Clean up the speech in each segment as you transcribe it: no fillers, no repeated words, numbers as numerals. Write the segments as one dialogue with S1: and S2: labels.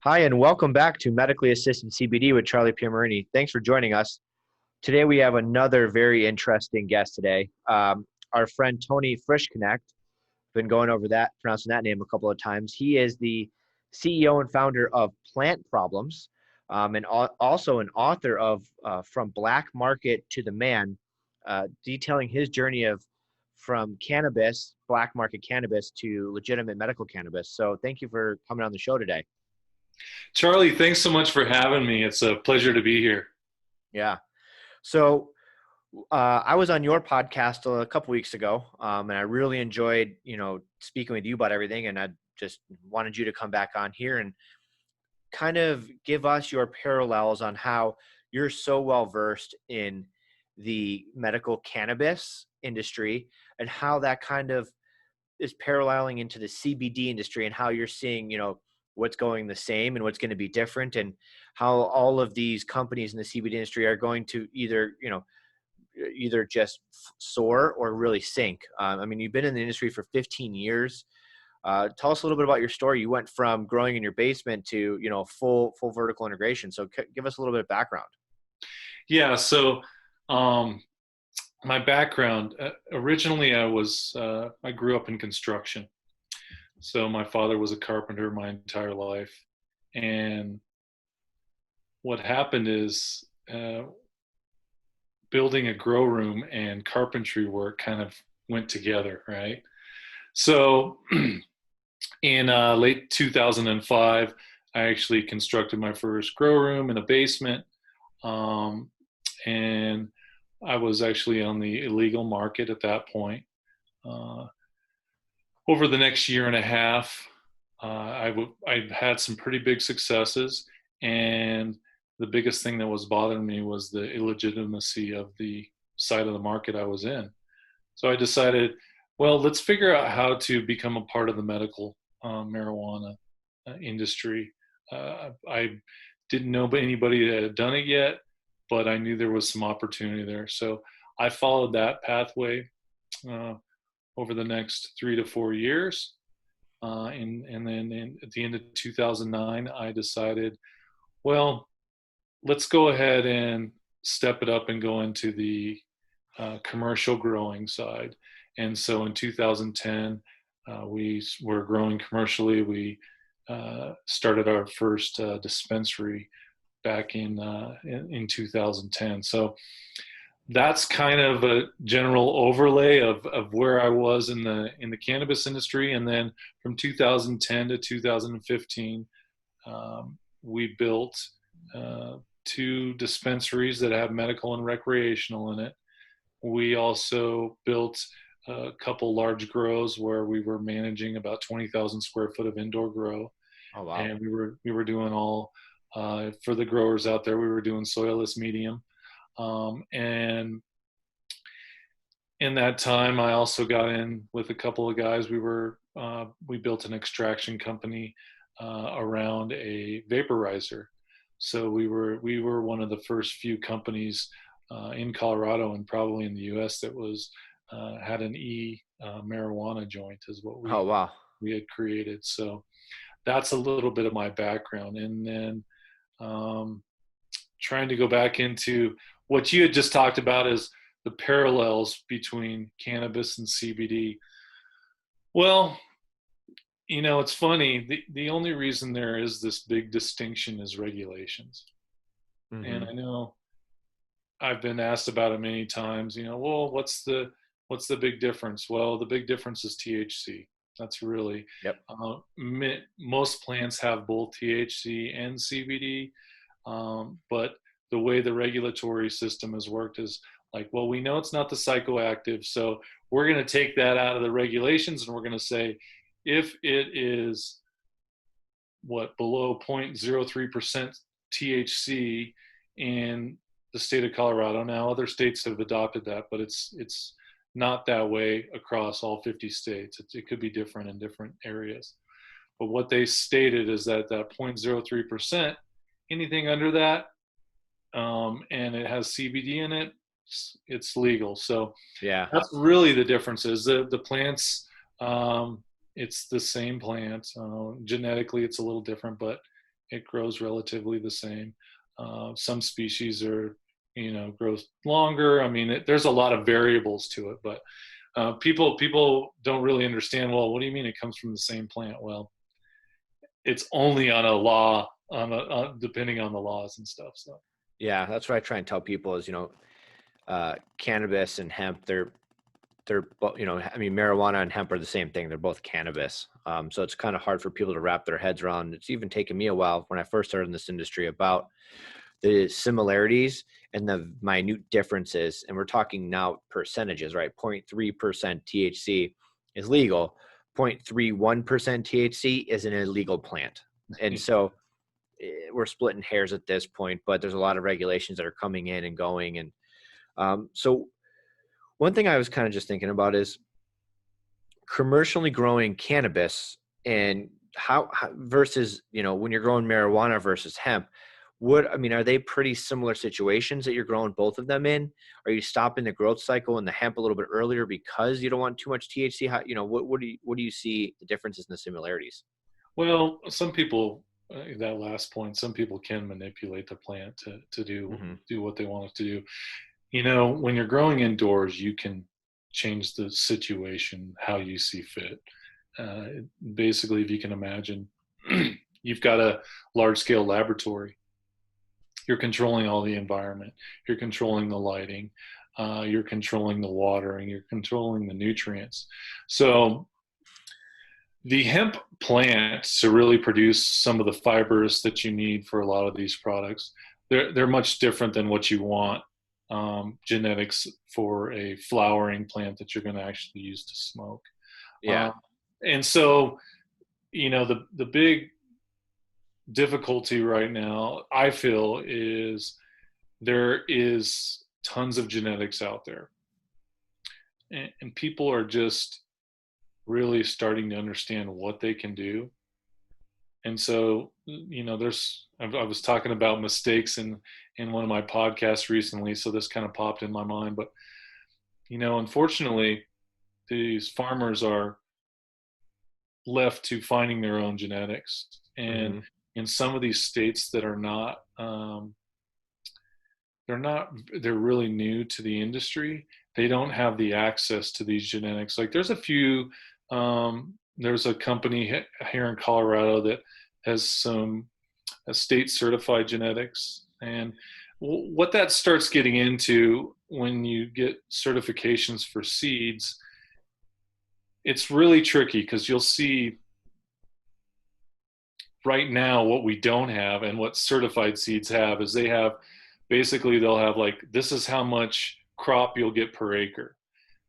S1: Hi, and welcome back to Medically Assisted CBD with Charlie Piermarini. Thanks for joining us. Today, we have another very interesting guest today. Our friend Tony Frischknecht, been going over that, pronouncing that name a couple of times. He is the CEO and founder of Plant Problems, and also an author of From Black Market to the Man, detailing his journey of from cannabis, black market cannabis, to legitimate medical cannabis. So thank you for coming on the show today.
S2: Charlie, thanks so much for having me. It's a pleasure to be here.
S1: Yeah. So I was on your podcast a couple weeks ago, and I really enjoyed, speaking with you about everything. And I just wanted you to come back on here and kind of give us your parallels on how you're so well versed in the medical cannabis industry and how that kind of is paralleling into the CBD industry and how you're seeing, what's going the same and what's going to be different, and how all of these companies in the CBD industry are going to either just soar or really sink. I mean, you've been in the industry for 15 years. Tell us a little bit about your story. You went from growing in your basement to, full vertical integration. So give us a little bit of background.
S2: Yeah, so um, my background, originally I grew up in construction. So my father was a carpenter my entire life. And what happened is building a grow room and carpentry work kind of went together, right? So in late 2005, I actually constructed my first grow room in a basement. Um, and I was actually on the illegal market at that point. Uh, Over the next year and a half, I had some pretty big successes, and the biggest thing that was bothering me was the illegitimacy of the side of the market I was in. So I decided, well, let's figure out how to become a part of the medical marijuana industry. I didn't know anybody that had done it yet, but I knew there was some opportunity there. So I followed that pathway uh, over the next 3 to 4 years. And then at the end of 2009, I decided, well, let's go ahead and step it up and go into the commercial growing side. And so in 2010, we were growing commercially. We started our first dispensary back in 2010. So that's kind of a general overlay of where I was in the cannabis industry. And then from 2010 to 2015, we built two dispensaries that have medical and recreational in it. We also built a couple large grows where we were managing about 20,000 square foot of indoor grow.
S1: Oh, wow.
S2: And we were doing all for the growers out there. We were doing soilless medium, and in that time, I also got in with a couple of guys. We built an extraction company around a vaporizer. So we were one of the first few companies in Colorado and probably in the U.S. that was had an marijuana joint, is what
S1: Oh, wow.
S2: we had created. So that's a little bit of my background. And then trying to go back into what you had just talked about is the parallels between cannabis and CBD. Well, it's funny. The only reason there is this big distinction is regulations. And
S1: Mm-hmm.
S2: I know I've been asked about it many times, well, what's the big difference? Well, the big difference is THC. That's really,
S1: Yep.
S2: most plants have both THC and CBD, but the way the regulatory system has worked is like, well, we know it's not the psychoactive, so we're going to take that out of the regulations, and we're going to say if it is below 0.03% THC in the state of Colorado. Now, other states have adopted that, but it's not that way across all 50 states. It could be different in different areas. But what they stated is that 0.03%, anything under that, and it has CBD in it, it's legal. So
S1: Yeah.
S2: that's really the difference. Is the plants, it's the same plant. Genetically, it's a little different, but it grows relatively the same. Some species are, grows longer. I mean, there's a lot of variables to it, but people don't really understand. Well, what do you mean it comes from the same plant? Well, it's only on a law, depending on the laws and stuff. So
S1: Yeah, that's what I try and tell people is, cannabis and hemp, they're both, I mean, marijuana and hemp are the same thing. They're both cannabis. So it's kind of hard for people to wrap their heads around. It's even taken me a while when I first started in this industry about the similarities and the minute differences. And we're talking now percentages, right? 0.3% THC is legal. 0.31% THC is an illegal plant. And so we're splitting hairs at this point, but there's a lot of regulations that are coming in and going. And so one thing I was kind of just thinking about is commercially growing cannabis and how versus, when you're growing marijuana versus hemp. Are they pretty similar situations that you're growing both of them in? Are you stopping the growth cycle in the hemp a little bit earlier because you don't want too much THC? How, what do you see the differences and the similarities?
S2: well, some people, that last point, some people can manipulate the plant to
S1: Mm-hmm.
S2: do what they want it to do. When you're growing indoors, you can change the situation how you see fit. Basically, if you can imagine, you've got a large scale laboratory. You're controlling all the environment. You're controlling the lighting. You're controlling the watering. You're controlling the nutrients. So the hemp plant to really produce some of the fibers that you need for a lot of these products, they're much different than what you want genetics for a flowering plant that you're going to actually use to smoke.
S1: Yeah.
S2: Um, and so, the big difficulty right now, I feel, is there is tons of genetics out there. And people are just really starting to understand what they can do. And so, I was talking about mistakes in one of my podcasts recently. So this kind of popped in my mind, but, unfortunately, these farmers are left to finding their own genetics. And
S1: Mm-hmm.
S2: in some of these states that are not, they're really new to the industry. They don't have the access to these genetics. Like there's a company here in Colorado that has some state certified genetics. And what that starts getting into when you get certifications for seeds, it's really tricky because you'll see right now what we don't have and what certified seeds have is they'll have like, this is how much crop you'll get per acre.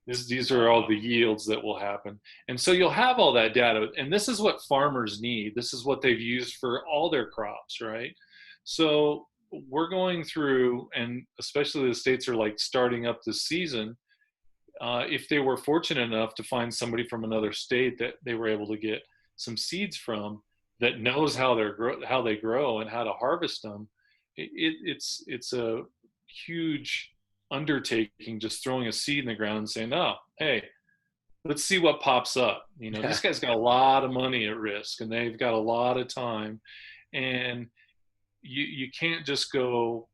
S2: These are all the yields that will happen. And so you'll have all that data. And this is what farmers need. This is what they've used for all their crops, right? So we're going through, and especially the states are like starting up this season. If they were fortunate enough to find somebody from another state that they were able to get some seeds from that knows how they grow and how to harvest them, it's a huge undertaking just throwing a seed in the ground and saying, oh, hey, let's see what pops up. This guy's got a lot of money at risk and they've got a lot of time, and you can't just go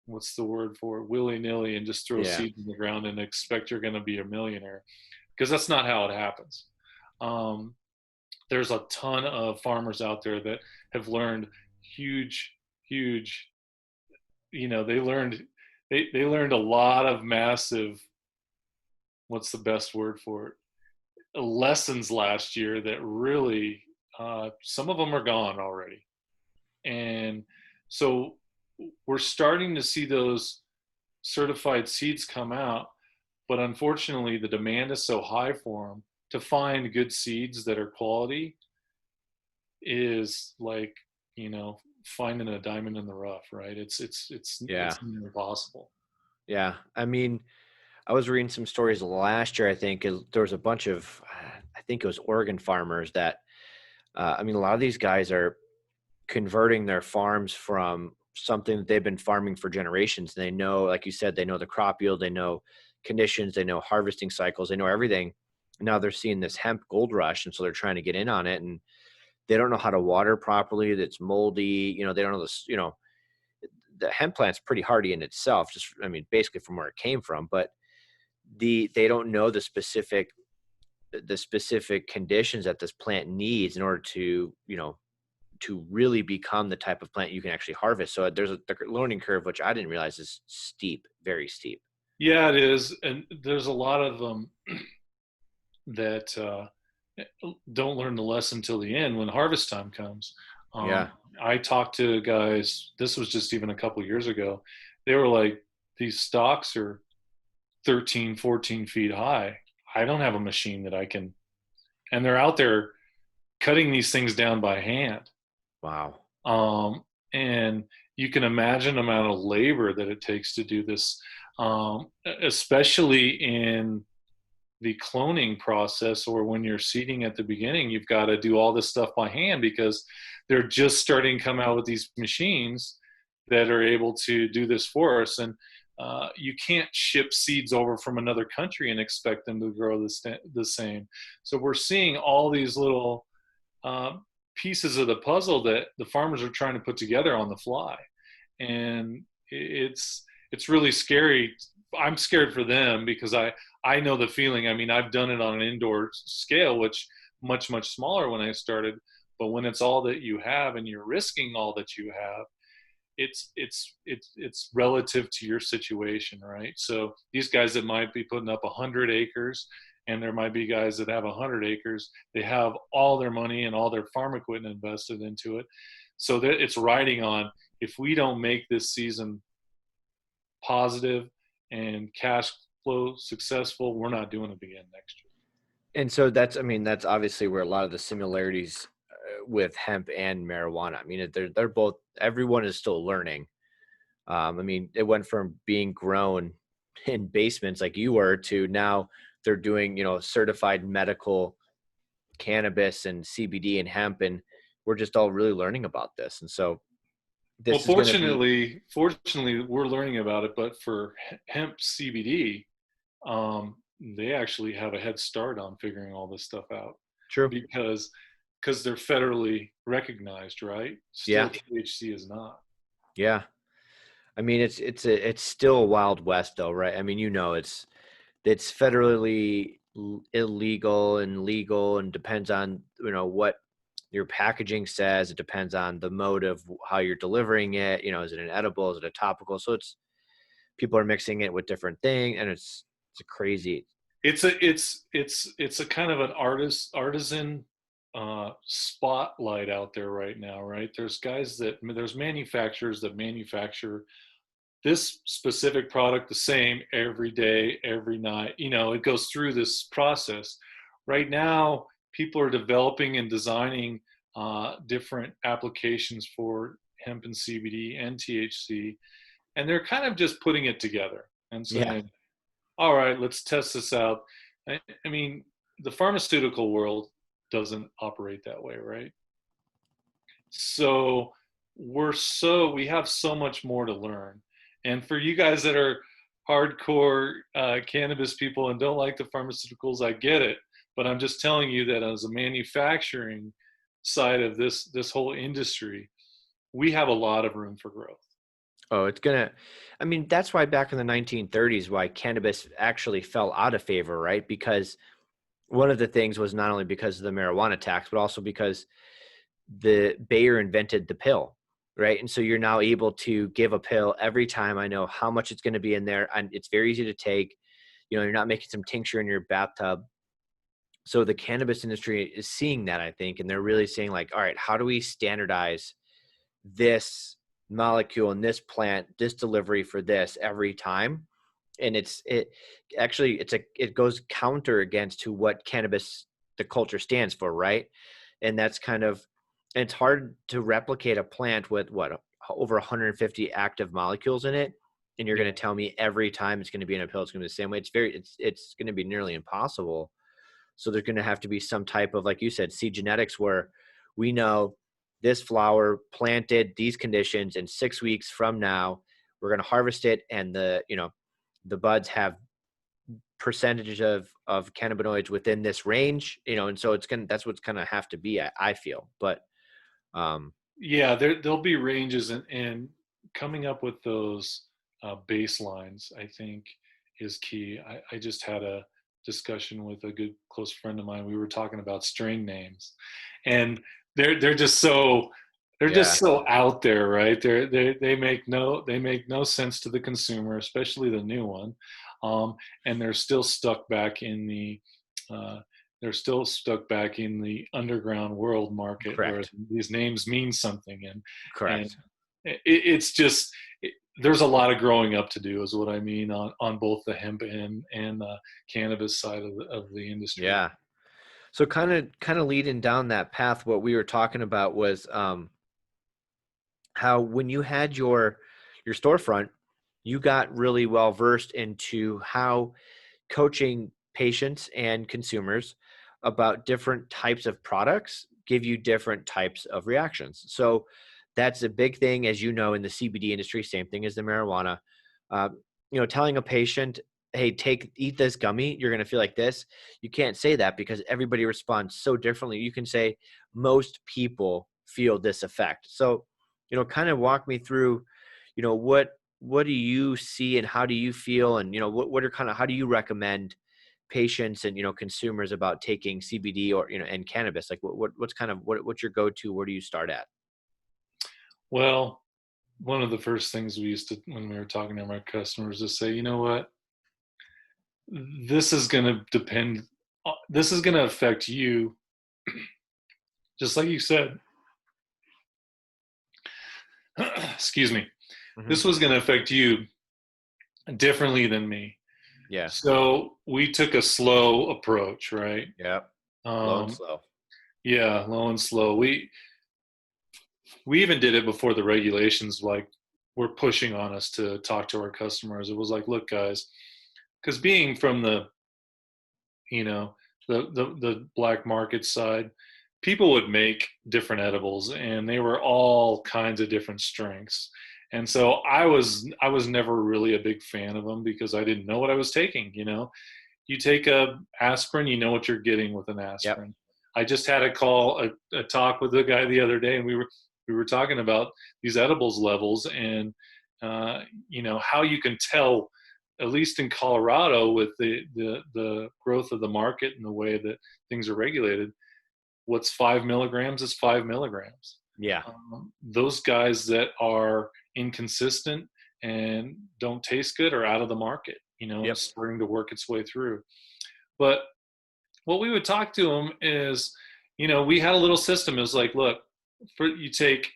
S2: what's the word for it, willy-nilly, and just throw
S1: Yeah.
S2: seeds in the ground and expect you're going to be a millionaire, because that's not how it happens. There's a ton of farmers out there that have learned huge, they learned a lot of massive, what's the best word for it, lessons last year that really, some of them are gone already. And so we're starting to see those certified seeds come out, but unfortunately the demand is so high for them. To find good seeds that are quality is like, finding a diamond in the rough, right? It's
S1: Yeah.
S2: impossible.
S1: Yeah. I mean, I was reading some stories last year. I think there was a bunch of, I think it was Oregon farmers that, a lot of these guys are converting their farms from something that they've been farming for generations. They know, like you said, they know the crop yield, they know conditions, they know harvesting cycles, they know everything. Now they're seeing this hemp gold rush, and so they're trying to get in on it. And they don't know how to water properly. That's moldy. They don't know this. The hemp plant's pretty hardy in itself. Just, I mean, basically from where it came from, but they don't know the specific conditions that this plant needs in order to to really become the type of plant you can actually harvest. So there's the learning curve, which I didn't realize is steep, very steep.
S2: Yeah, it is. And there's a lot of them that don't learn the lesson till the end when harvest time comes.
S1: Yeah.
S2: I talked to guys, this was just even a couple years ago. They were like, these stalks are 13, 14 feet high. I don't have a machine that I can, and they're out there cutting these things down by hand.
S1: Wow.
S2: And you can imagine the amount of labor that it takes to do this, especially in the cloning process, or when you're seeding at the beginning. You've got to do all this stuff by hand because they're just starting to come out with these machines that are able to do this for us. And you can't ship seeds over from another country and expect them to grow the same. So we're seeing all these little pieces of the puzzle that the farmers are trying to put together on the fly. And it's really scary. I'm scared for them because I know the feeling. I mean, I've done it on an indoor scale, which much, much smaller when I started. But when it's all that you have and you're risking all that you have, it's relative to your situation, right? So these guys that might be putting up 100 acres, and there might be guys that have 100 acres, they have all their money and all their farm equipment invested into it. So that it's riding on, if we don't make this season positive and cash flow successful, we're not doing it again next year.
S1: And so that's, I mean, that's obviously where a lot of the similarities with hemp and marijuana. I mean, they're both, everyone is still learning. I mean, it went from being grown in basements like you were to now they're doing, certified medical cannabis and CBD and hemp, and we're just all really learning about this. And so
S2: Well,
S1: this is going to be
S2: fortunately, we're learning about it. But for hemp CBD, they actually have a head start on figuring all this stuff out
S1: true.
S2: because they're federally recognized, right? Still,
S1: Yeah.
S2: THC is not.
S1: Yeah. I mean, it's still a Wild West though, right? I mean, it's federally illegal and legal, and depends on, what your packaging says. It depends on the mode of how you're delivering it. Is it an edible? Is it a topical? So people are mixing it with different things, and it's a crazy.
S2: It's a kind of an artisan spotlight out there right now, right? There's manufacturers that manufacture this specific product the same every day, every night. It goes through this process. Right now, people are developing and designing different applications for hemp and CBD and THC, and they're kind of just putting it together and
S1: Yeah.
S2: saying, all right, let's test this out. I mean, the pharmaceutical world doesn't operate that way, right? So we have so much more to learn. And for you guys that are hardcore cannabis people and don't like the pharmaceuticals, I get it. But I'm just telling you that as a manufacturing side of this whole industry, we have a lot of room for growth.
S1: Oh, I mean, that's why back in the 1930s, why cannabis actually fell out of favor, right? Because one of the things was not only because of the marijuana tax, but also because the Bayer invented the pill, right? And so you're now able to give a pill every time. I know how much it's going to be in there, and it's very easy to take. You're not making some tincture in your bathtub. So the cannabis industry is seeing that, I think, and they're really saying like, all right, how do we standardize this molecule in this plant, this delivery for this every time? And it goes counter against to what cannabis, the culture, stands for, right? And that's it's hard to replicate a plant with over 150 active molecules in it, and you're going to tell me every time it's going to be in a pill it's going to be the same way. It's going to be nearly impossible. So there's going to have to be some type of, like you said, seed genetics, where we know this flower planted these conditions, and 6 weeks from now we're going to harvest it, and the buds have percentage of cannabinoids within this range, and so that's what's gonna have to be, I feel. But
S2: Yeah, there'll be ranges, and coming up with those baselines, I think, is key. I just had a discussion with a good close friend of mine. We were talking about strain names, and they're just so they're
S1: yeah,
S2: just so out there, right? They make no sense to the consumer, especially the new one, and uh, they're still stuck back in the underground world market where
S1: correct,
S2: these names mean something, and
S1: correct.
S2: it's just there's a lot of growing up to do, is what I mean, on both the hemp and cannabis side of the industry.
S1: Yeah. So kind of leading down that path, what we were talking about was how when you had your storefront, you got really well versed into how coaching patients and consumers about different types of products give you different types of reactions. So that's a big thing, as you know, in the CBD industry, same thing as the marijuana. Uh, telling a patient, hey, eat this gummy, you're going to feel like this. You can't say that because everybody responds so differently. You can say most people feel this effect. So, kind of walk me through, what do you see and how do you feel, and what are how do you recommend patients and consumers about taking CBD or and cannabis? Like what's your go-to? Where do you start at?
S2: Well, one of the first things we used to, when we were talking to our customers, is say, you know what, this is going to depend, this is going to affect you, just like you said. Excuse me.
S1: Hmm.
S2: This was going to affect you differently than me.
S1: Yeah.
S2: So we took a slow approach, right?
S1: Yeah. Low and
S2: Um,
S1: slow.
S2: yeah, low and slow. We even did it before the regulations like were pushing on us to talk to our customers. It was like, look, guys, because being from the you know the black market side, people would make different edibles, and they were all kinds of different strengths. And so I was never really a big fan of them because I didn't know what I was taking. You take a aspirin, you know what you're getting with an
S1: Yep.
S2: aspirin. I just had a talk with a guy the other day, and we were talking about these edibles levels, and how you can tell, at least in Colorado, with the growth of the market and the way that things are regulated, what's 5 milligrams is 5 milligrams.
S1: Yeah.
S2: Those guys that are inconsistent and don't taste good are out of the market.
S1: Yep.
S2: It's starting to work its way through. But what we would talk to them is, we had a little system. It was like, look, you take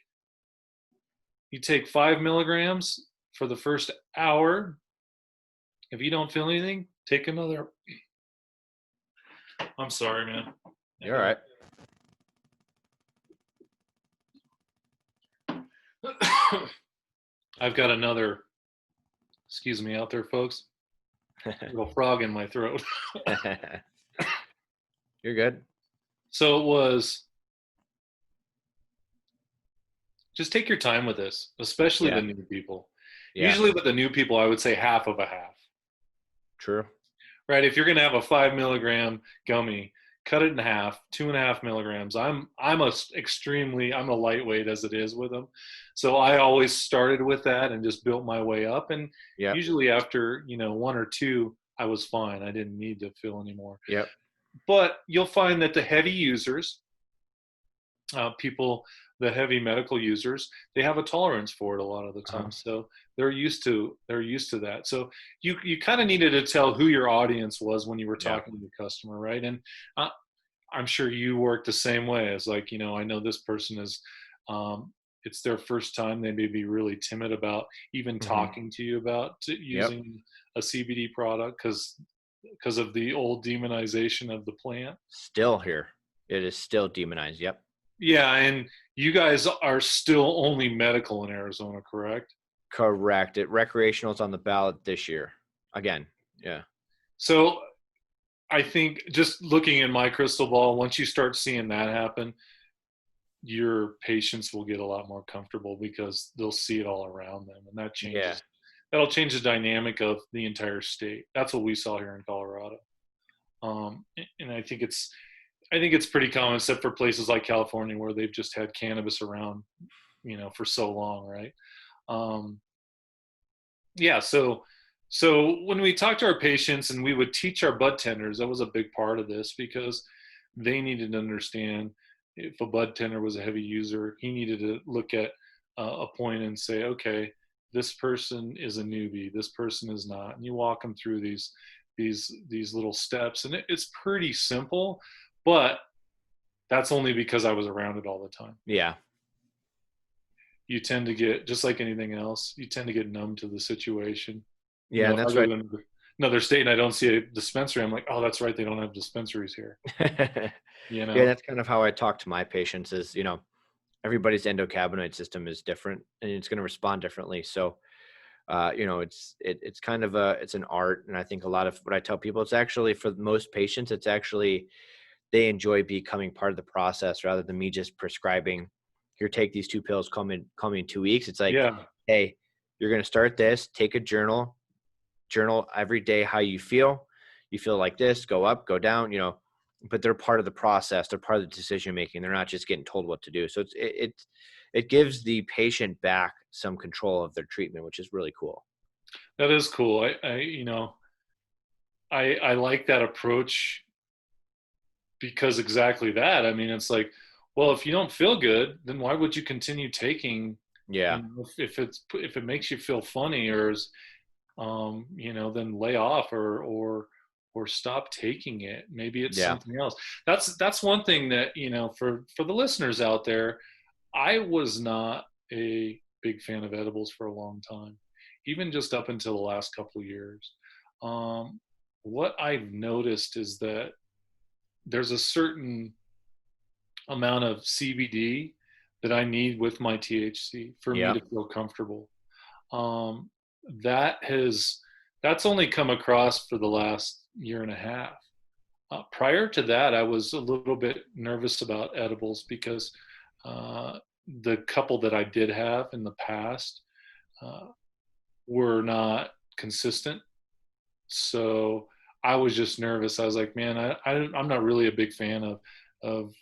S2: 5 milligrams for the first hour. If you don't feel anything, take another. I'm sorry, man.
S1: You're all right.
S2: I've got another. Excuse me out there, folks. Little frog in my throat.
S1: You're good.
S2: So it was, just take your time with this, especially the
S1: Yeah.
S2: new people.
S1: Yeah.
S2: Usually with the new people, I would say half of a half.
S1: True.
S2: Right? If you're going to have a 5 milligram gummy, cut it in half, 2.5 milligrams. I'm a lightweight as it is with them. So I always started with that and just built my way up. And
S1: Yep.
S2: usually after, one or two, I was fine. I didn't need to fill anymore.
S1: Yep.
S2: But you'll find that the heavy users, the heavy medical users, they have a tolerance for it a lot of the
S1: Uh-huh.
S2: time. So they're used to that. So you kind of needed to tell who your audience was when you were
S1: Yeah.
S2: talking to the customer, right? And I'm sure you work the same way. As like, I know this person is, it's their first time. They may be really timid about even
S1: Hmm.
S2: talking to you about
S1: Yep.
S2: using a CBD product because of the old demonization of the plant.
S1: Still here. It is still demonized. Yep.
S2: Yeah, and you guys are still only medical in Arizona, correct?
S1: Correct. Recreational's on the ballot this year. Again. Yeah.
S2: So I think, just looking in my crystal ball, once you start seeing that happen, your patients will get a lot more comfortable because they'll see it all around them, and that
S1: Yeah.
S2: changes that'll change the dynamic of the entire state. That's what we saw here in Colorado. And I think it's pretty common, except for places like California where they've just had cannabis around, for so long, right? Um, yeah. So when we talked to our patients and we would teach our bud tenders, that was a big part of this, because they needed to understand if a bud tender was a heavy user, he needed to look at a point and say, okay, this person is a newbie, this person is not, and you walk them through these little steps, and it's pretty simple, but that's only because I was around it all the time.
S1: Yeah.
S2: You tend to get, just like anything else, you tend to get numb to the situation.
S1: Yeah. And
S2: If I
S1: that's
S2: go
S1: right.
S2: to another state and I don't see a dispensary, I'm like, oh, that's right, they don't have dispensaries here.
S1: Yeah. That's kind of how I talk to my patients is, everybody's endocannabinoid system is different and it's going to respond differently. So, it's kind of it's an art. And I think a lot of what I tell people, it's actually for most patients, it's actually, they enjoy becoming part of the process rather than me just prescribing, here, take these 2 pills, call me in 2 weeks. It's like,
S2: Yeah.
S1: hey, you're going to start this, take a journal every day how you feel. You feel like this, go up, go down, but they're part of the process. They're part of the decision making. They're not just getting told what to do. So it gives the patient back some control of their treatment, which is really cool.
S2: That is cool. I like that approach because exactly that. I mean, it's like, well, if you don't feel good, then why would you continue taking?
S1: Yeah.
S2: If it makes you feel funny, or then lay off or stop taking it. Maybe it's
S1: Yeah.
S2: something else. That's one thing that, for the listeners out there, I was not a big fan of edibles for a long time, even just up until the last couple of years. What I've noticed is that there's a certain amount of CBD that I need with my THC for me
S1: Yeah.
S2: to feel comfortable. Um, that's only come across for the last year and a half. Prior to that, I was a little bit nervous about edibles because the couple that I did have in the past uh, were not consistent. So I was just nervous. I was like, man, I'm not really a big fan of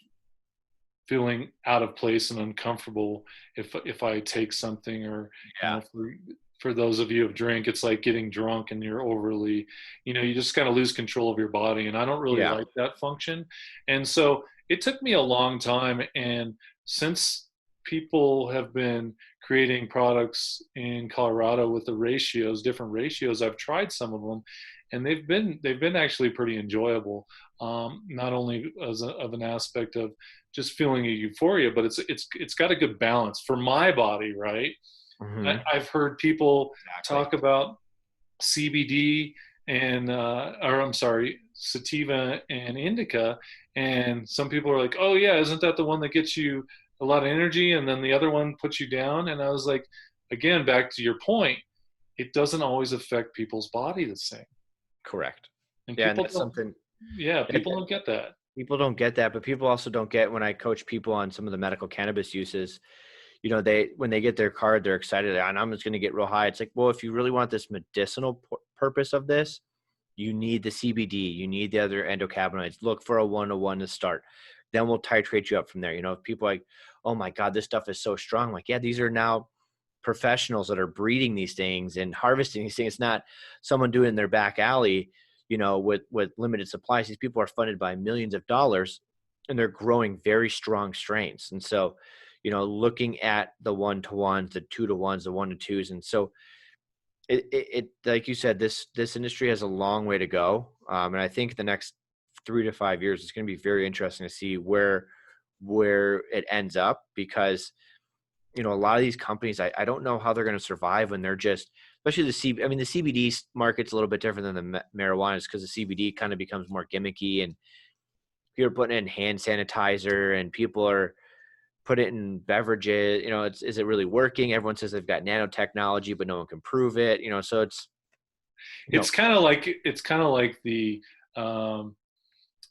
S2: feeling out of place and uncomfortable if I take something, or
S1: Yeah.
S2: for those of you who drink, it's like getting drunk and you're overly, you just kind of lose control of your body, and I don't really
S1: Yeah.
S2: like that function. And so it took me a long time, and since people have been creating products in Colorado with the ratios, different ratios, I've tried some of them, and they've been actually pretty enjoyable. Not only of an aspect of just feeling a euphoria, but it's got a good balance for my body, right?
S1: Mm-hmm.
S2: I've heard people
S1: Exactly.
S2: talk about CBD or I'm sorry, sativa and indica, and some people are like, "Oh yeah, isn't that the one that gets you a lot of energy, and then the other one puts you down?" And I was like, again, back to your point, it doesn't always affect people's body the same,
S1: Correct.
S2: and
S1: Yeah. And
S2: people
S1: that's
S2: don't.
S1: something
S2: Yeah,
S1: that,
S2: people don't get that.
S1: people don't get that, but people also don't get when I coach people on some of the medical cannabis uses, when they get their card, they're excited and I'm just going to get real high. It's like, well, if you really want this medicinal purpose of this, you need the CBD, you need the other endocannabinoids. Look for a 1-to-1 to start. Then we'll titrate you up from there. If people are like, oh my God, this stuff is so strong. Like, yeah, these are now professionals that are breeding these things and harvesting these things. It's not someone doing in their back alley, with limited supplies. These people are funded by millions of dollars and they're growing very strong strains. And so, looking at the 1-to-1s, the 2-to-1s, the 1-to-2s. And so it like you said, this industry has a long way to go. And I think the next 3 to 5 years, it's going to be very interesting to see where it ends up, because a lot of these companies, I don't know how they're going to survive when they're just, especially the CBD market's a little bit different than the marijuana, because the CBD kind of becomes more gimmicky and people are putting in hand sanitizer and people are putting it in beverages. Is it really working? Everyone says they've got nanotechnology, but no one can prove it. So you know,
S2: It's kind of like um,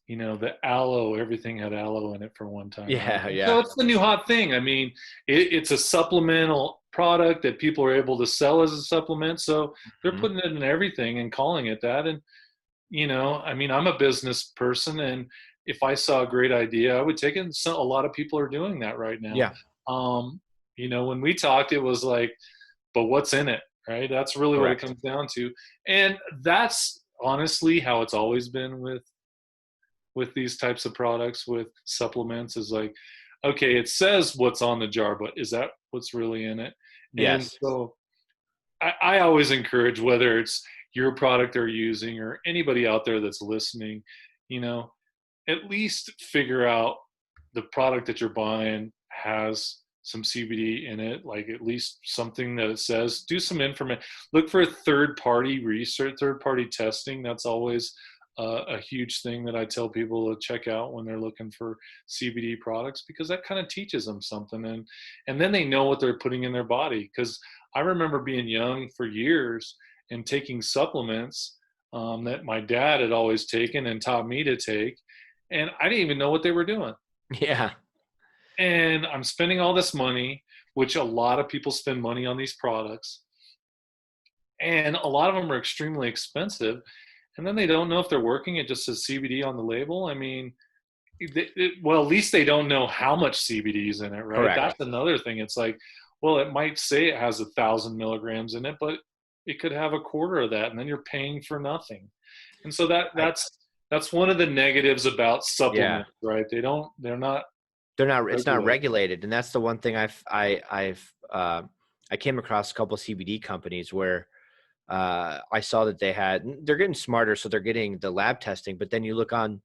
S2: the aloe. Everything had aloe in it for one time, right?
S1: yeah,
S2: So
S1: yeah,
S2: it's the new hot thing. I mean, it's a supplemental product that people are able to sell as a supplement. So they're
S1: Mhm.
S2: putting it in everything and calling it that. And, I mean, I'm a business person, and if I saw a great idea, I would take it. And so a lot of people are doing that right now.
S1: Yeah.
S2: Um, when we talked, it was like, but what's in it, right? That's really what it
S1: Correct.
S2: comes down to. And that's honestly how it's always been with these types of products, with supplements, is like, okay, it says what's on the jar, but is that what's really in it? And
S1: Yes.
S2: so I always encourage, whether it's your product they're using or anybody out there that's listening, you know, at least figure out the product that you're buying has some CBD in it, like at least something that it says. Do some information. Look for third party research, third party testing. That's always a huge thing that I tell people to check out when they're looking for CBD products, because that kind of teaches them something, and then they know what they're putting in their body. Because I remember being young for years and taking supplements that my dad had always taken and taught me to take, and I didn't even know what they were doing.
S1: Yeah.
S2: And I'm spending all this money, which a lot of people spend money on these products, and a lot of them are extremely expensive. And then they don't know if they're working. It just says CBD on the label. I mean, well, at least they don't know how much CBD is in it, right?
S1: Correct.
S2: That's another thing. It's like, well, it might say it has 1,000 milligrams in it, but it could have a quarter of that, and then you're paying for nothing. And so
S1: I
S2: that's one of the negatives about
S1: yeah.
S2: supplements, right? They're not
S1: They're not, it's not
S2: regulated.
S1: regulated. And that's the one thing I came across a couple of CBD companies where I saw that they're getting smarter. So they're getting the lab testing, but then you look on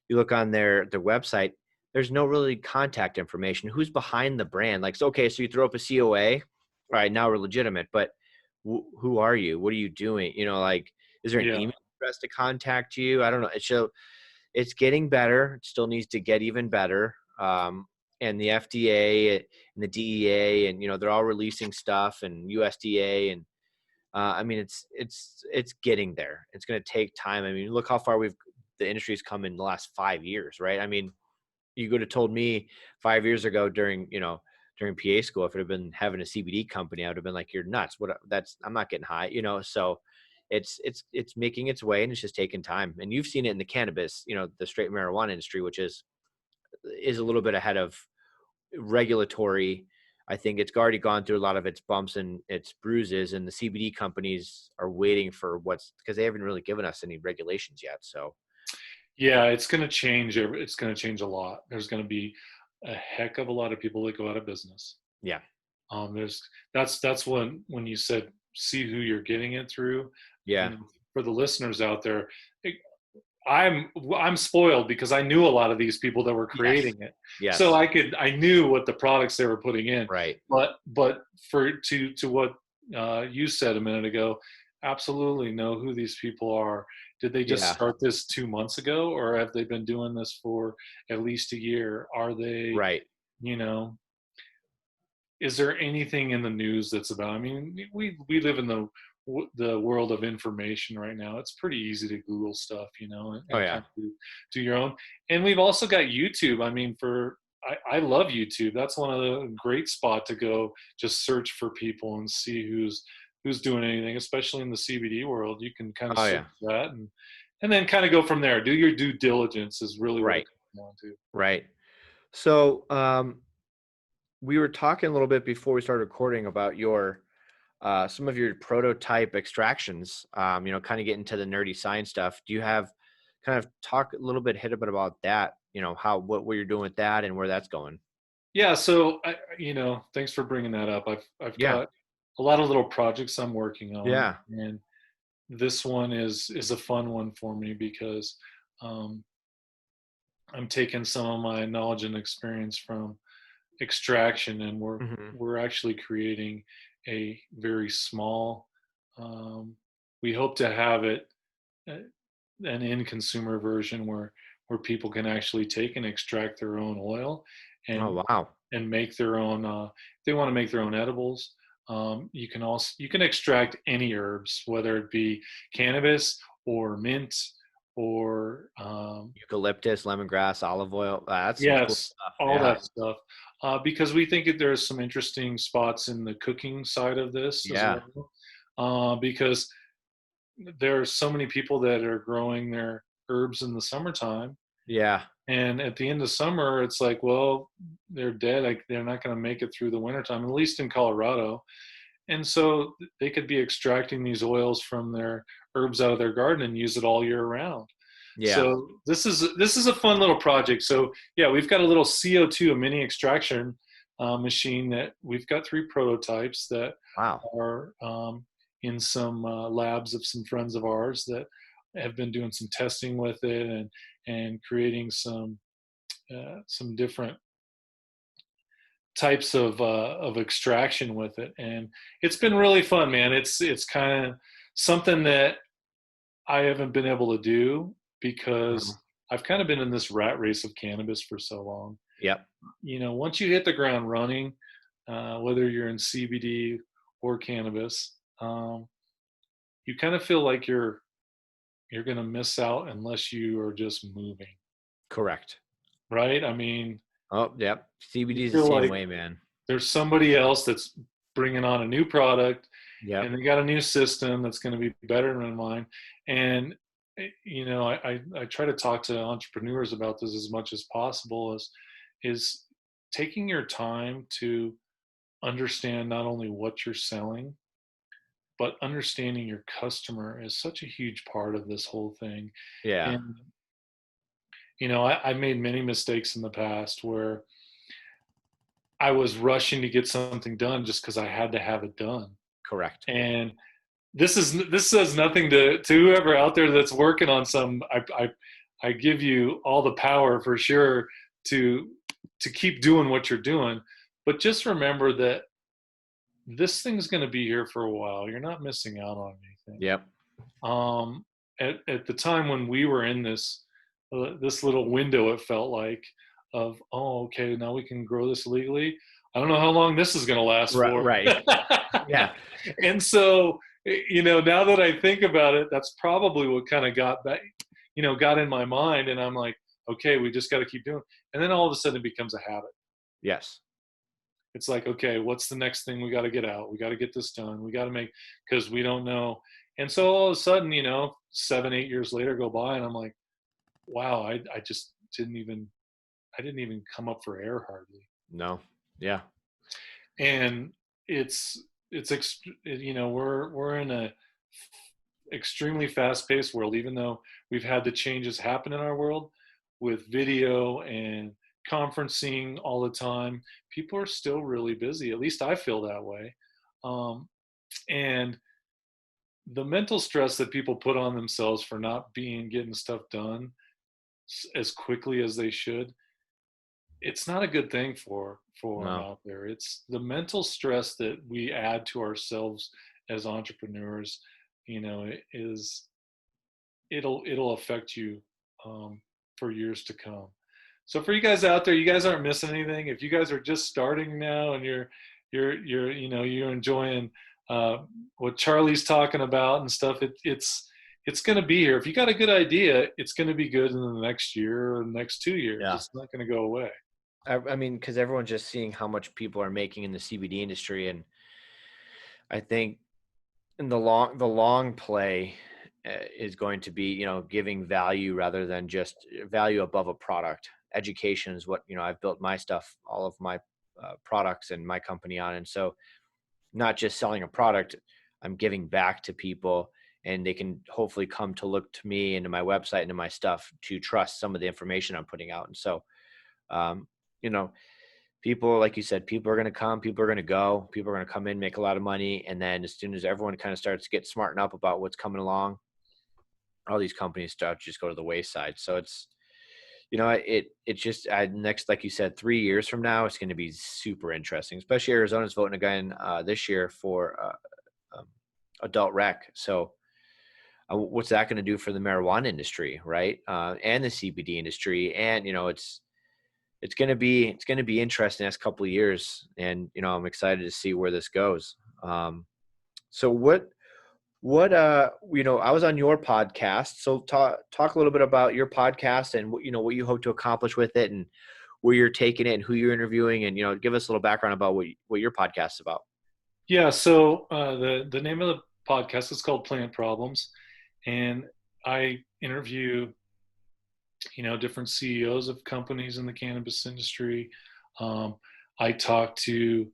S1: their website, there's no really contact information. Who's behind the brand? Like, so, okay, so you throw up a COA, all right, now we're legitimate, but who are you? What are you doing? Like, is there an
S2: Yeah.
S1: email address to contact you? I don't know. It's getting better. It still needs to get even better. And the FDA and the DEA, and they're all releasing stuff, and USDA, and I mean, it's getting there. It's going to take time. I mean, look how far the industry's come in the last 5 years, right? I mean, you could have told me 5 years ago during PA school, if it had been having a CBD company, I would have been like, you're nuts. I'm not getting high, so it's making its way, and it's just taking time. And you've seen it in the cannabis, the straight marijuana industry, which is a little bit ahead of regulatory. I think it's already gone through a lot of its bumps and its bruises, and the CBD companies are waiting for because they haven't really given us any regulations yet. So
S2: Yeah, it's going to change. It's going to change a lot. There's going to be a heck of a lot of people that go out of business.
S1: yeah,
S2: There's that's when you said see who you're getting it through.
S1: yeah,
S2: For the listeners out there, it, I'm spoiled because I knew a lot of these people that were
S1: yes,
S2: creating it, so
S1: yes,
S2: I knew what the products they were putting in.
S1: right,
S2: But for to what you said a minute ago, absolutely know who these people are. Did they just
S1: yeah,
S2: start this 2 months ago, or have they been doing this for at least a year? Are they,
S1: right.
S2: you know, is there anything in the news that's about? I mean, we live in the world of information right now. It's pretty easy to Google stuff,
S1: Oh
S2: and
S1: yeah,
S2: kind of do your own. And we've also got YouTube. I mean, I love YouTube. That's one of the great spot to go. Just search for people and see who's doing anything, especially in the CBD world. You can kind of
S1: oh
S2: search
S1: yeah,
S2: that and then kind of go from there. Do your due diligence is really what it
S1: right,
S2: comes down to.
S1: right. So we were talking a little bit before we started recording about your some of your prototype extractions, kind of get into the nerdy science stuff. Do you have kind of talk a little bit, hit a bit about that, what you're doing with that and where that's going?
S2: Yeah, so thanks for bringing that up. I've
S1: Yeah.
S2: got a lot of little projects I'm working on,
S1: Yeah.
S2: and this one is a fun one for me because um, I'm taking some of my knowledge and experience from extraction, and we're
S1: Hmm.
S2: we're actually creating a very small. Um, we hope to have it an in consumer version where people can actually take and extract their own oil
S1: Oh,
S2: and
S1: wow.
S2: make their own if they want to make their own edibles. You can extract any herbs, whether it be cannabis or mint or
S1: Eucalyptus, lemongrass, olive oil. That's some cool
S2: yes,
S1: stuff.
S2: all
S1: Yeah.
S2: that stuff. because we think that there's some interesting spots in the cooking side of this as
S1: Yeah.
S2: well. Because there are so many people that are growing their herbs in the summertime,
S1: Yeah.
S2: and at the end of summer, it's like, well, they're dead. Like, they're not going to make it through the wintertime, at least in Colorado. And so they could be extracting these oils from their herbs out of their garden and use it all year round.
S1: Yeah.
S2: So this is a fun little project. So yeah, we've got a little CO2, a mini extraction machine that we've got 3 prototypes that
S1: Wow.
S2: are in some labs of some friends of ours that have been doing some testing with it, and creating some different types of extraction with it. And it's been really fun, man. It's kind of something that I haven't been able to do
S1: Uh-huh.
S2: because I've kind of been in this rat race of cannabis for so long.
S1: Yep.
S2: Once you hit the ground running, whether you're in CBD or cannabis, you kind of feel like you're going to miss out unless you are just moving,
S1: Correct.
S2: right? I mean,
S1: Oh, yep.
S2: you
S1: CBD is the
S2: feel
S1: same
S2: like
S1: way, man.
S2: there's somebody else that's bringing on a new product,
S1: Yep.
S2: and they got a new system that's going to be better than mine. And I try to talk to entrepreneurs about this as much as possible, is taking your time to understand not only what you're selling, but understanding your customer is such a huge part of this whole thing.
S1: Yeah.
S2: And I made many mistakes in the past where I was rushing to get something done just because I had to have it done.
S1: Correct.
S2: And this says nothing to whoever out there that's working on some. I give you all the power for sure to keep doing what you're doing, but just remember that this thing's going to be here for a while. You're not missing out on anything.
S1: Yep.
S2: Um, at the time when we were in this little window, it felt like, of, oh, okay, now we can grow this legally. I don't know how long this is going to last
S1: Right.
S2: for.
S1: Right. Yeah.
S2: And so, now that I think about it, that's probably what kind of got in my mind. And I'm like, okay, we just got to keep doing. And then all of a sudden it becomes a habit.
S1: Yes.
S2: It's like, okay, what's the next thing we got to get out? We got to get this done. We got to make, because we don't know. And so all of a sudden, 7, 8 years later go by, and I'm like, wow, I just I didn't even come up for air hardly.
S1: No. Yeah.
S2: And we're in a extremely fast-paced world, even though we've had the changes happen in our world with video and conferencing all the time. People are still really busy. At least I feel that way. And the mental stress that people put on themselves for not getting stuff done as quickly as they should, it's not a good thing for them
S1: No.
S2: out there. It's the mental stress that we add to ourselves as entrepreneurs. It'll affect you for years to come. So for you guys out there, you guys aren't missing anything. If you guys are just starting now and you're enjoying what Charlie's talking about and stuff, it's going to be here. If you got a good idea, it's going to be good in the next year or the next 2 years.
S1: Yeah.
S2: It's not going to go away.
S1: I mean, because everyone's just seeing how much people are making in the CBD industry, and I think in the long play is going to be giving value rather than just value above a product. Education is what I've built my stuff, all of my products and my company on, and so not just selling a product, I'm giving back to people, and they can hopefully come to look to me and to my website and to my stuff to trust some of the information I'm putting out. And so um, people, like you said, people are going to come, people are going to go, people are going to come in, make a lot of money. And then as soon as everyone kind of starts to get smartened up about what's coming along, all these companies start to just go to the wayside. So it's, it's just next, like you said, 3 years from now, it's going to be super interesting, especially Arizona's voting again this year for adult rec. So what's that going to do for the marijuana industry, right? And the CBD industry. And, it's going to be interesting the next couple of years. And, I'm excited to see where this goes. So I was on your podcast. So talk a little bit about your podcast and what you hope to accomplish with it, and where you're taking it and who you're interviewing, and give us a little background about what your podcast is about.
S2: Yeah. So the name of the podcast is called Plant Problems, and I interview different CEOs of companies in the cannabis industry. Um, I talk to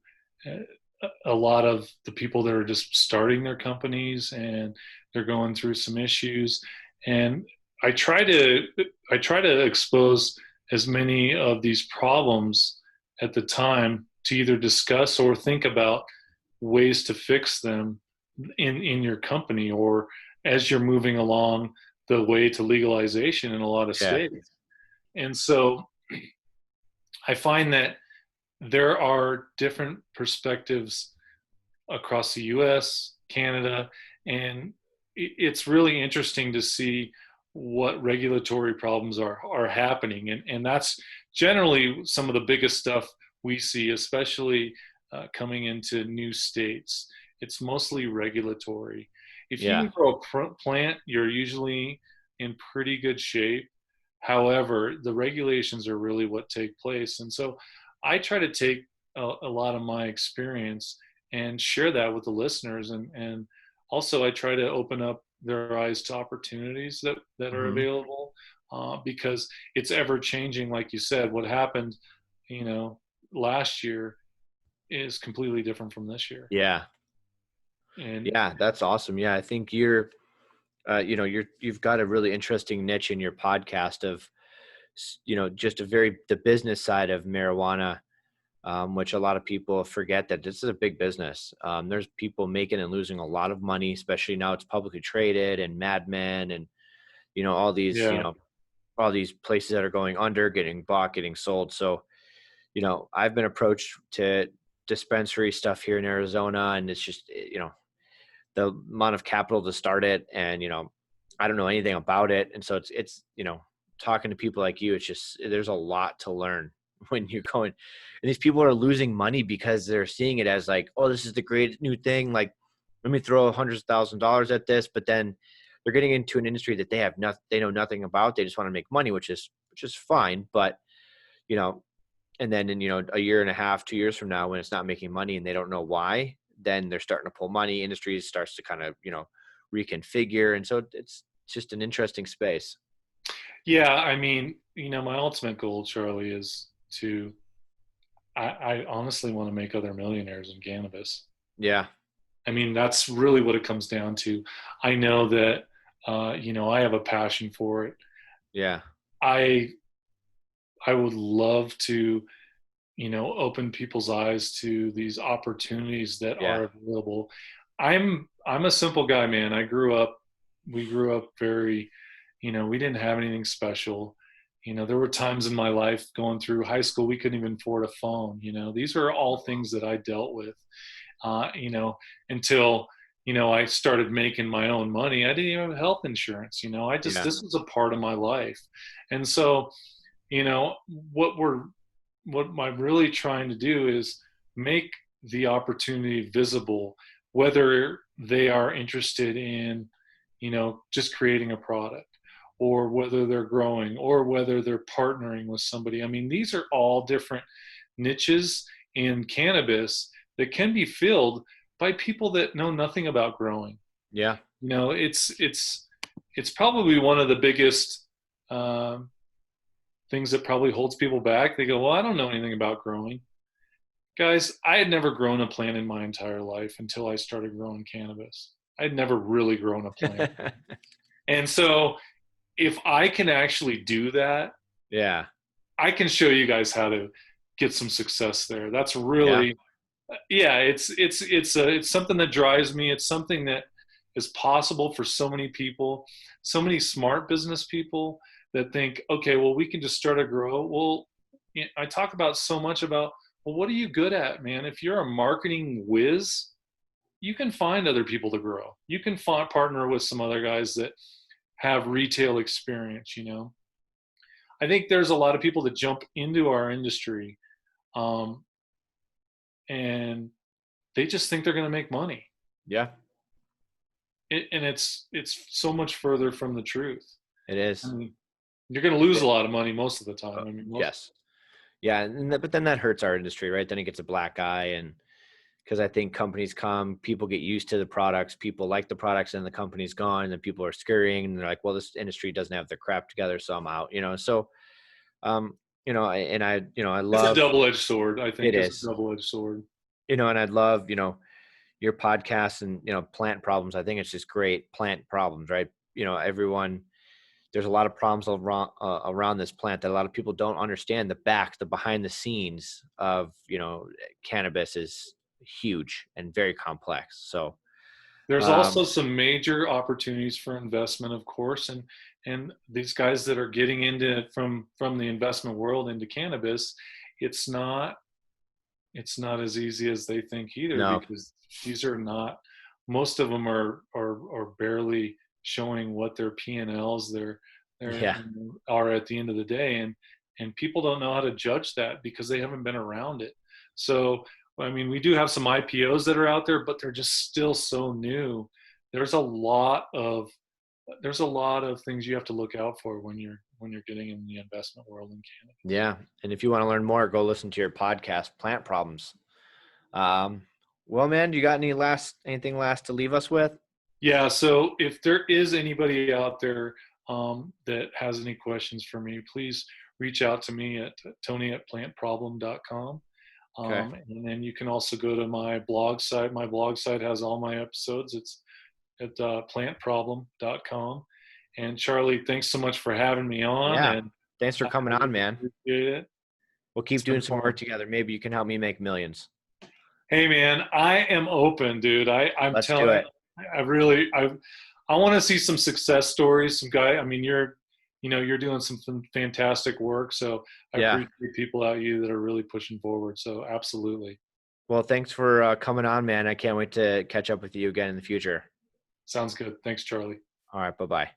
S2: a lot of the people that are just starting their companies and they're going through some issues, and I try to expose as many of these problems at the time to either discuss or think about ways to fix them in your company, or as you're moving along the way to legalization in a lot of
S1: Yeah.
S2: states. And so I find that there are different perspectives across the US, Canada, and it's really interesting to see what regulatory problems are happening. And that's generally some of the biggest stuff we see, especially coming into new states. It's mostly regulatory. If you
S1: Yeah.
S2: can grow a plant, you're usually in pretty good shape. However, the regulations are really what take place. And so I try to take a lot of my experience and share that with the listeners. And also I try to open up their eyes to opportunities that are
S1: Hmm.
S2: available, because it's ever changing. Like you said, what happened, you know, last year is completely different from this year.
S1: Yeah.
S2: And
S1: Yeah. That's awesome. Yeah. I think you've got a really interesting niche in your podcast of, just the business side of marijuana, which a lot of people forget that this is a big business. There's people making and losing a lot of money, especially now it's publicly traded and Mad Men and, all these,
S2: yeah,
S1: all these places that are going under, getting bought, getting sold. So, I've been approached to dispensary stuff here in Arizona, and it's just, the amount of capital to start it. And, I don't know anything about it. And so it's, talking to people like you, it's just, there's a lot to learn when you're going, and these people are losing money because they're seeing it as like, oh, this is the great new thing. Like, let me throw $100,000 at this, but then they're getting into an industry that they know nothing about. They just want to make money, which is fine. But, you know, and then in, a year and a half, 2 years from now, when it's not making money and they don't know why, then they're starting to pull money. Industry starts to kind of, reconfigure. And so it's just an interesting space.
S2: yeah. I mean, my ultimate goal, Charlie, is to. I honestly want to make other millionaires in cannabis.
S1: Yeah.
S2: I mean, that's really what it comes down to. I know that, I have a passion for it.
S1: Yeah.
S2: I I would love to, open people's eyes to these opportunities that
S1: Yeah.
S2: are available. I'm a simple guy, man. We grew up very, we didn't have anything special. There were times in my life going through high school we couldn't even afford a phone. These are all things that I dealt with. uh, you know, until, I started making my own money. I didn't even have health insurance.
S1: Yeah.
S2: This was a part of my life. And so, you know, what we're, what I'm really trying to do is make the opportunity visible, whether they are interested in, just creating a product, or whether they're growing, or whether they're partnering with somebody. I mean, these are all different niches in cannabis that can be filled by people that know nothing about growing.
S1: Yeah.
S2: It's probably one of the biggest um, things that probably holds people back. They go, well, I don't know anything about growing. Guys, I had never grown a plant in my entire life until I started growing cannabis. I had never really grown a plant. And so if I can actually do that,
S1: Yeah.
S2: I can show you guys how to get some success there. That's
S1: Yeah.
S2: really, yeah, it's something that drives me. It's something that is possible for so many people, so many smart business people that think, okay, well, we can just start a grow. Well, I talk about so much about, well, what are you good at, man? If you're a marketing whiz, you can find other people to grow. You can partner with some other guys that have retail experience. I think there's a lot of people that jump into our industry, um, and they just think they're going to make money.
S1: Yeah.
S2: And it's so much further from the truth.
S1: It
S2: I
S1: is.
S2: mean, you're going to lose a
S1: It,
S2: lot of money most of the
S1: uh,
S2: time. I mean, most.
S1: yes. Yeah, but then that hurts our industry, right? Then it gets a black eye, and because I think companies come, people get used to the products, people like the products, and the company's gone, and then people are scurrying, and they're like, well, this industry doesn't have their crap together, so I'm out, you know. So, um, I
S2: It's a
S1: love
S2: double-edged sword. I
S1: it
S2: think it's a
S1: is,
S2: double-edged sword.
S1: and I'd love, your podcast and plant problems. I think it's just great plant problems, right? Everyone, there's a lot of problems around this plant that a lot of people don't understand. The behind the scenes of cannabis is huge and very complex. So
S2: There's
S1: um,
S2: also some major opportunities for investment, of course, and these guys that are getting into it from the investment world into cannabis, it's not it's not as easy as they think either,
S1: no,
S2: because these are not, most of them are barely showing what their P&Ls
S1: yeah,
S2: are at the end of the day, and people don't know how to judge that because they haven't been around it. So I mean, we do have some IPOs that are out there, but they're just still so new. There's a lot of things you have to look out for when you're getting in the investment world in Canada.
S1: yeah. And if you want to learn more, go listen to your podcast, Plant Problems. Um, well, man, you got anything last to leave us with?
S2: Yeah, so if there is anybody out there that has any questions for me, please reach out to me at tony@plantproblem.com.
S1: Okay.
S2: And then you can also go to my blog site. My blog site has all my episodes. It's at plantproblem.com. And Charlie, thanks so much for having me on,
S1: Yeah.
S2: and
S1: Thanks for
S2: I
S1: coming
S2: really
S1: on, man.
S2: appreciate it.
S1: We'll keep
S2: It's been
S1: doing some
S2: fun.
S1: work together. Maybe you can help me make millions.
S2: Hey man, I am open, dude. I'm
S1: Let's do
S2: telling,
S1: it.
S2: I really, I want to see some success stories. Some guy, I mean, you're doing some fantastic work. So I
S1: Yeah.
S2: appreciate people out you that are really pushing forward. So absolutely.
S1: Well, thanks for coming on, man. I can't wait to catch up with you again in the future.
S2: Sounds good. Thanks, Charlie.
S1: All right. Bye-bye.